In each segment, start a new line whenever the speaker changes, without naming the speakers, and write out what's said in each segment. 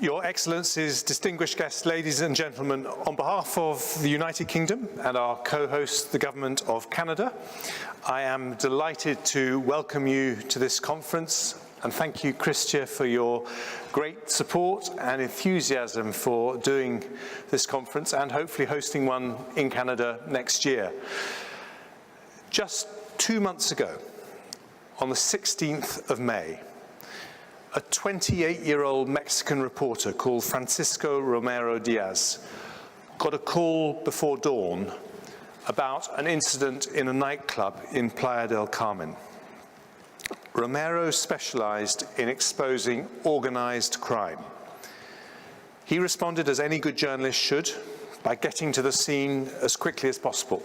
Your Excellencies, distinguished guests, ladies and gentlemen, on behalf of the United Kingdom and our co-host, the Government of Canada, I am delighted to welcome you to this conference, and thank you, Christia, for your great support and enthusiasm for doing this conference and hopefully hosting one in Canada next year. Just 2 months ago, on the 16th of May, a 28-year-old Mexican reporter called Francisco Romero Diaz got a call before dawn about an incident in a nightclub in Playa del Carmen. Romero specialized in exposing organized crime. He responded as any good journalist should, by getting to the scene as quickly as possible.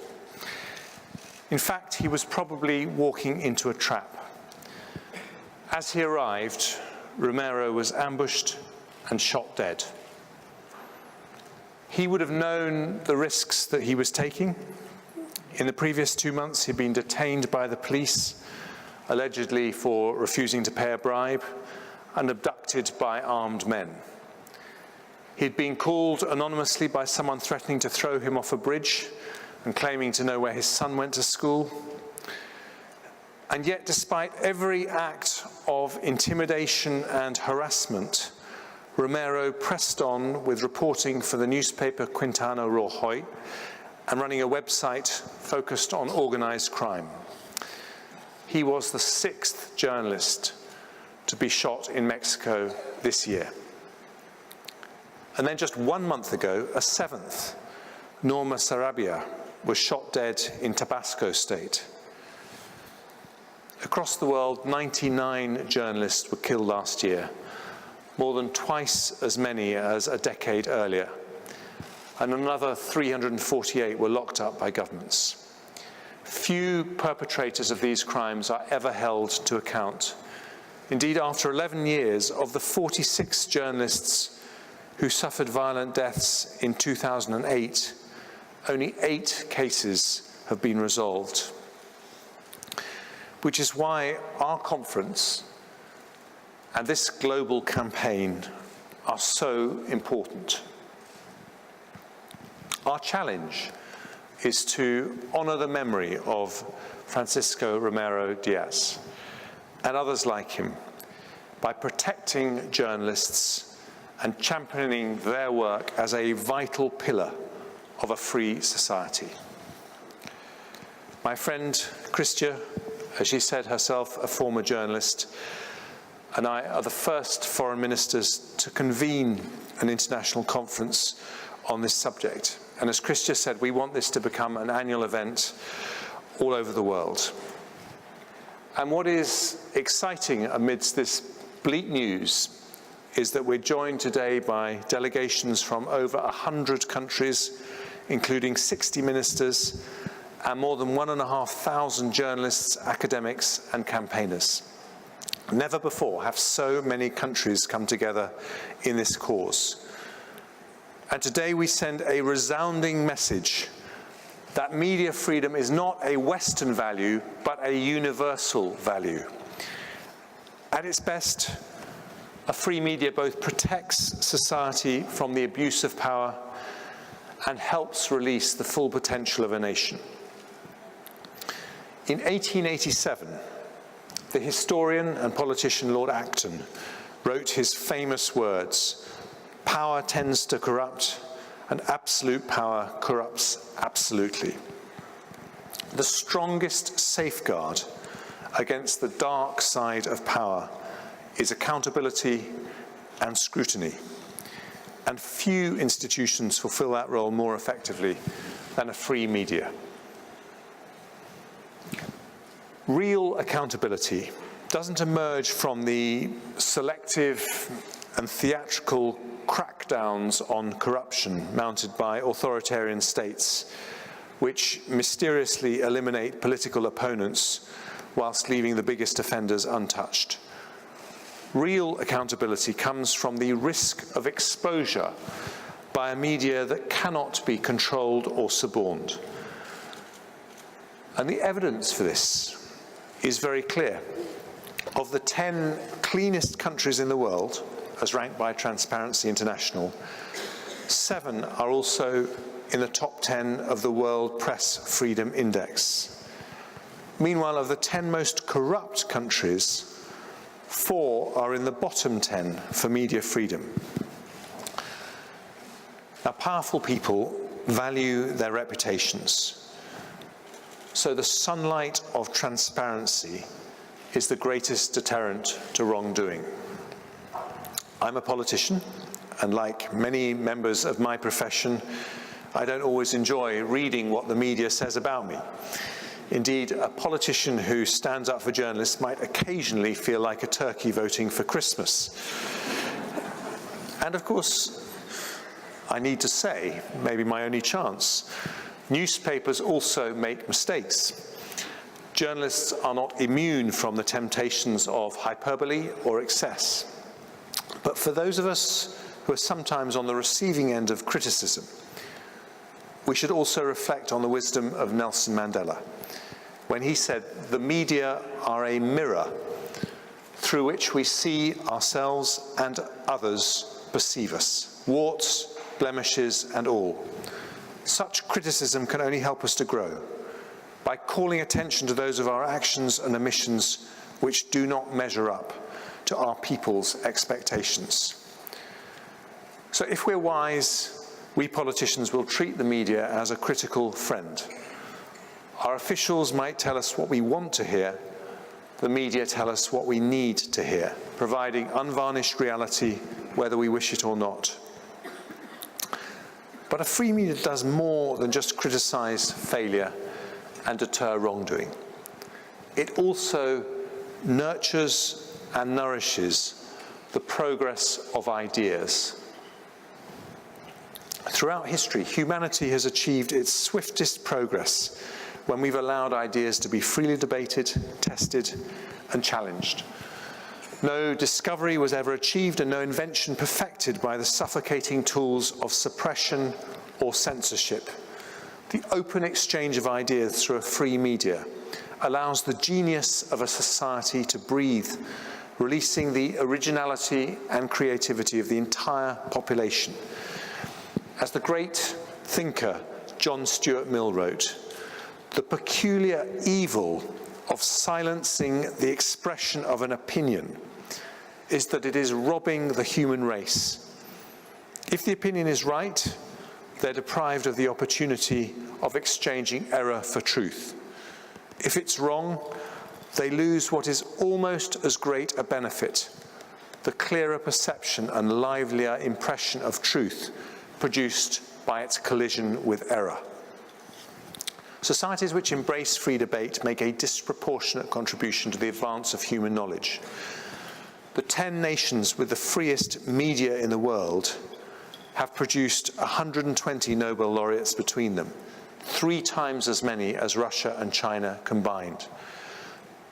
In fact, he was probably walking into a trap. As he arrived, Romero was ambushed and shot dead. He would have known the risks that he was taking. In the previous 2 months, he'd been detained by the police, allegedly for refusing to pay a bribe, and abducted by armed men. He'd been called anonymously by someone threatening to throw him off a bridge and claiming to know where his son went to school. And yet, despite every act of intimidation and harassment, Romero pressed on with reporting for the newspaper Quintana Rojo and running a website focused on organized crime. He was the 6th journalist to be shot in Mexico this year. And then just 1 month ago, a 7th, Norma Sarabia, was shot dead in Tabasco State. Across the world, 99 journalists were killed last year, more than twice as many as a decade earlier, and another 348 were locked up by governments. Few perpetrators of these crimes are ever held to account. Indeed, after 11 years, of the 46 journalists who suffered violent deaths in 2008, only 8 cases have been resolved. Which is why our conference and this global campaign are so important. Our challenge is to honor the memory of Francisco Romero Diaz and others like him by protecting journalists and championing their work as a vital pillar of a free society. My friend Christia, as she said herself, a former journalist, and I are the first foreign ministers to convene an international conference on this subject. And as Christia said, we want this to become an annual event all over the world. And what is exciting amidst this bleak news is that we're joined today by delegations from over 100 countries, including 60 ministers, and more than 1,500 journalists, academics, and campaigners. Never before have so many countries come together in this cause. And today we send a resounding message that media freedom is not a Western value, but a universal value. At its best, a free media both protects society from the abuse of power and helps release the full potential of a nation. In 1887, the historian and politician Lord Acton wrote his famous words, "Power tends to corrupt, and absolute power corrupts absolutely." The strongest safeguard against the dark side of power is accountability and scrutiny. And few institutions fulfill that role more effectively than a free media. Real accountability doesn't emerge from the selective and theatrical crackdowns on corruption mounted by authoritarian states, which mysteriously eliminate political opponents whilst leaving the biggest offenders untouched. Real accountability comes from the risk of exposure by a media that cannot be controlled or suborned. And the evidence for this is very clear. Of the 10 cleanest countries in the world, as ranked by Transparency International. 7 are also in the top 10 of the World Press Freedom Index. Meanwhile, of the 10 most corrupt countries, 4 are in the bottom 10 for media freedom. Now, powerful people value their reputations. So the sunlight of transparency is the greatest deterrent to wrongdoing. I'm a politician, and like many members of my profession, I don't always enjoy reading what the media says about me. Indeed, a politician who stands up for journalists might occasionally feel like a turkey voting for Christmas. And of course, I need to say, maybe my only chance, newspapers also make mistakes. Journalists are not immune from the temptations of hyperbole or excess. But for those of us who are sometimes on the receiving end of criticism, we should also reflect on the wisdom of Nelson Mandela, when he said, "The media are a mirror through which we see ourselves and others perceive us, warts, blemishes, and all. Such criticism can only help us to grow by calling attention to those of our actions and omissions which do not measure up to our people's expectations." So if we're wise, we politicians will treat the media as a critical friend. Our officials might tell us what we want to hear. The media tell us what we need to hear, providing unvarnished reality whether we wish it or not. But a free media does more than just criticize failure and deter wrongdoing. It also nurtures and nourishes the progress of ideas. Throughout history, humanity has achieved its swiftest progress when we've allowed ideas to be freely debated, tested, and challenged. No discovery was ever achieved and no invention perfected by the suffocating tools of suppression or censorship. The open exchange of ideas through a free media allows the genius of a society to breathe, releasing the originality and creativity of the entire population. As the great thinker John Stuart Mill wrote, "The peculiar evil of silencing the expression of an opinion is that it is robbing the human race. If the opinion is right, they're deprived of the opportunity of exchanging error for truth. If it's wrong, they lose what is almost as great a benefit, the clearer perception and livelier impression of truth produced by its collision with error." Societies which embrace free debate make a disproportionate contribution to the advance of human knowledge. The 10 nations with the freest media in the world have produced 120 Nobel laureates between them, 3 times as many as Russia and China combined.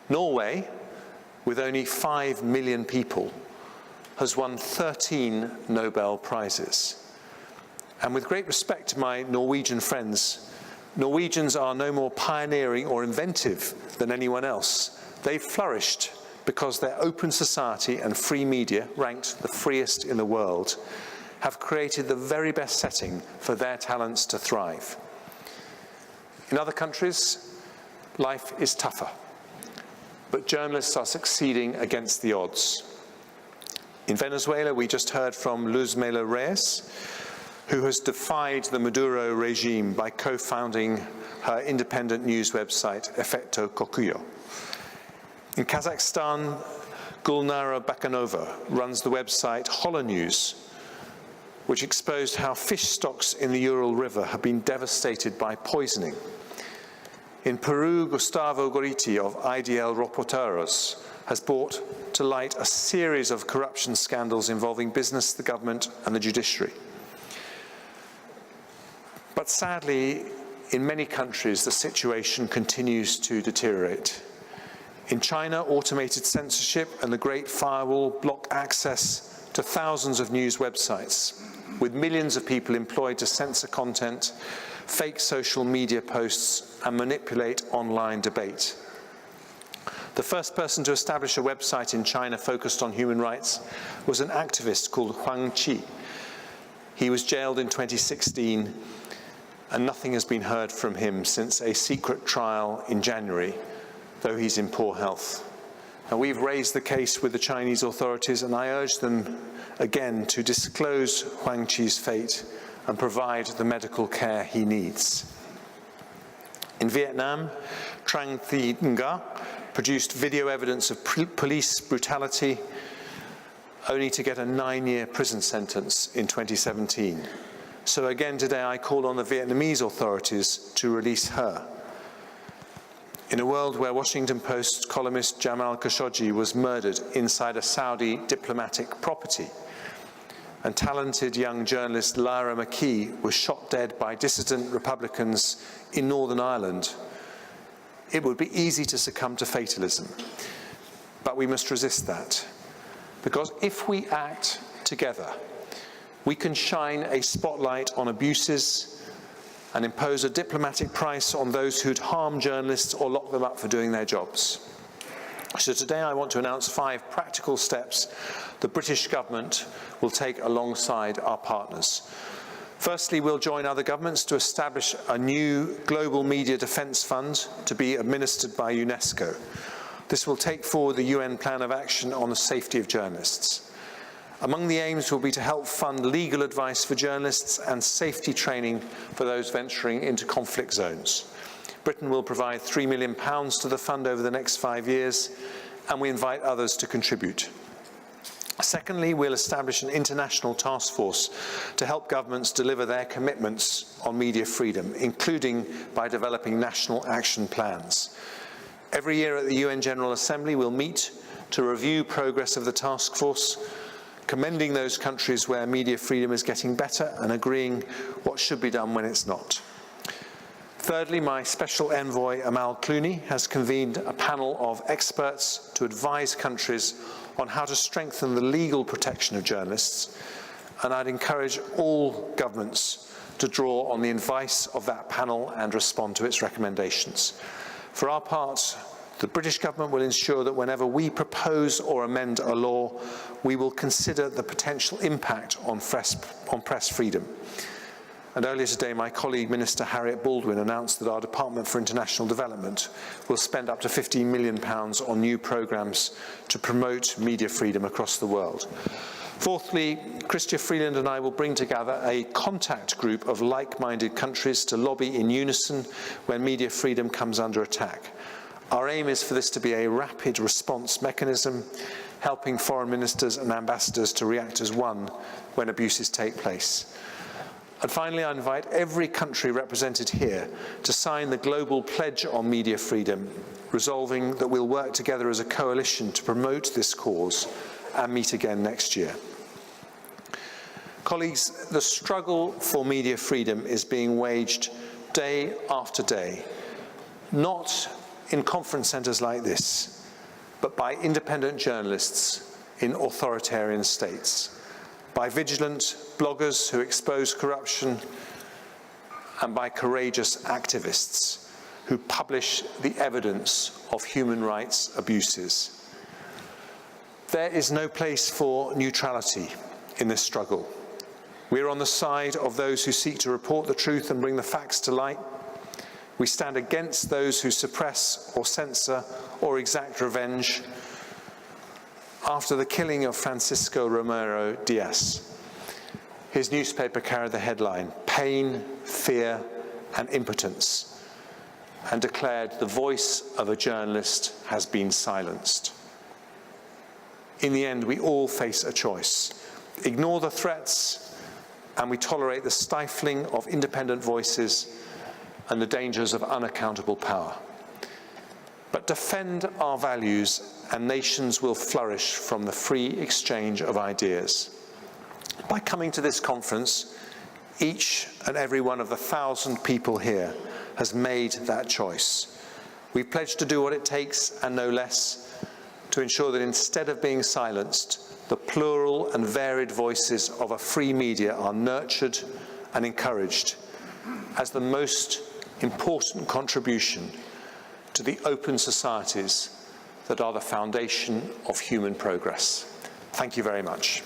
Norway, with only 5 million people, has won 13 Nobel Prizes. And with great respect to my Norwegian friends, Norwegians are no more pioneering or inventive than anyone else. They've flourished because their open society and free media, ranked the freest in the world, have created the very best setting for their talents to thrive. In other countries, life is tougher, but journalists are succeeding against the odds. In Venezuela, we just heard from Luz Melo Reyes, who has defied the Maduro regime by co-founding her independent news website, Efecto Cocuyo. In Kazakhstan, Gulnara Bakanova runs the website Holonews, which exposed how fish stocks in the Ural River have been devastated by poisoning. In Peru, Gustavo Gorriti of IDL Reporteros has brought to light a series of corruption scandals involving business, the government, and the judiciary. But sadly, in many countries, the situation continues to deteriorate. In China, automated censorship and the Great Firewall block access to thousands of news websites, with millions of people employed to censor content, fake social media posts, and manipulate online debate. The first person to establish a website in China focused on human rights was an activist called Huang Qi. He was jailed in 2016, and nothing has been heard from him since a secret trial in January, though he's in poor health. Now, we've raised the case with the Chinese authorities, and I urge them again to disclose Huang Qi's fate and provide the medical care he needs. In Vietnam, Trang Thi Nga produced video evidence of police brutality, only to get a 9-year prison sentence in 2017. So again today I call on the Vietnamese authorities to release her. In a world where Washington Post columnist Jamal Khashoggi was murdered inside a Saudi diplomatic property, and talented young journalist Lyra McKee was shot dead by dissident Republicans in Northern Ireland, it would be easy to succumb to fatalism. But we must resist that, because if we act together, we can shine a spotlight on abuses and impose a diplomatic price on those who'd harm journalists or lock them up for doing their jobs. So today I want to announce 5 practical steps the British government will take alongside our partners. Firstly, we'll join other governments to establish a new global media defence fund to be administered by UNESCO. This will take forward the UN Plan of Action on the safety of journalists. Among the aims will be to help fund legal advice for journalists and safety training for those venturing into conflict zones. Britain will provide £3 million to the fund over the next 5 years, and we invite others to contribute. Secondly, we'll establish an international task force to help governments deliver their commitments on media freedom, including by developing national action plans. Every year at the UN General Assembly, we'll meet to review progress of the task force, commending those countries where media freedom is getting better and agreeing what should be done when it's not. Thirdly, my special envoy Amal Clooney has convened a panel of experts to advise countries on how to strengthen the legal protection of journalists, and I'd encourage all governments to draw on the advice of that panel and respond to its recommendations. For our part, the British government will ensure that whenever we propose or amend a law, we will consider the potential impact on press freedom. And earlier today, my colleague, Minister Harriet Baldwin, announced that our Department for International Development will spend up to £15 million on new programmes to promote media freedom across the world. Fourthly, Chrystia Freeland and I will bring together a contact group of like-minded countries to lobby in unison when media freedom comes under attack. Our aim is for this to be a rapid response mechanism, helping foreign ministers and ambassadors to react as one when abuses take place. And finally, I invite every country represented here to sign the Global Pledge on Media Freedom, resolving that we'll work together as a coalition to promote this cause and meet again next year. Colleagues, the struggle for media freedom is being waged day after day, not in conference centres like this, but by independent journalists in authoritarian states, by vigilant bloggers who expose corruption, and by courageous activists who publish the evidence of human rights abuses. There is no place for neutrality in this struggle. We are on the side of those who seek to report the truth and bring the facts to light. We stand against those who suppress or censor or exact revenge. After the killing of Francisco Romero Diaz, his newspaper carried the headline, "Pain, Fear and Impotence," and declared the voice of a journalist has been silenced. In the end, we all face a choice. Ignore the threats, and we tolerate the stifling of independent voices and the dangers of unaccountable power. But defend our values, and nations will flourish from the free exchange of ideas. By coming to this conference, each and every one of the 1,000 people here has made that choice. We've pledged to do what it takes, and no less, to ensure that instead of being silenced, the plural and varied voices of a free media are nurtured and encouraged as the most important contribution to the open societies that are the foundation of human progress. Thank you very much.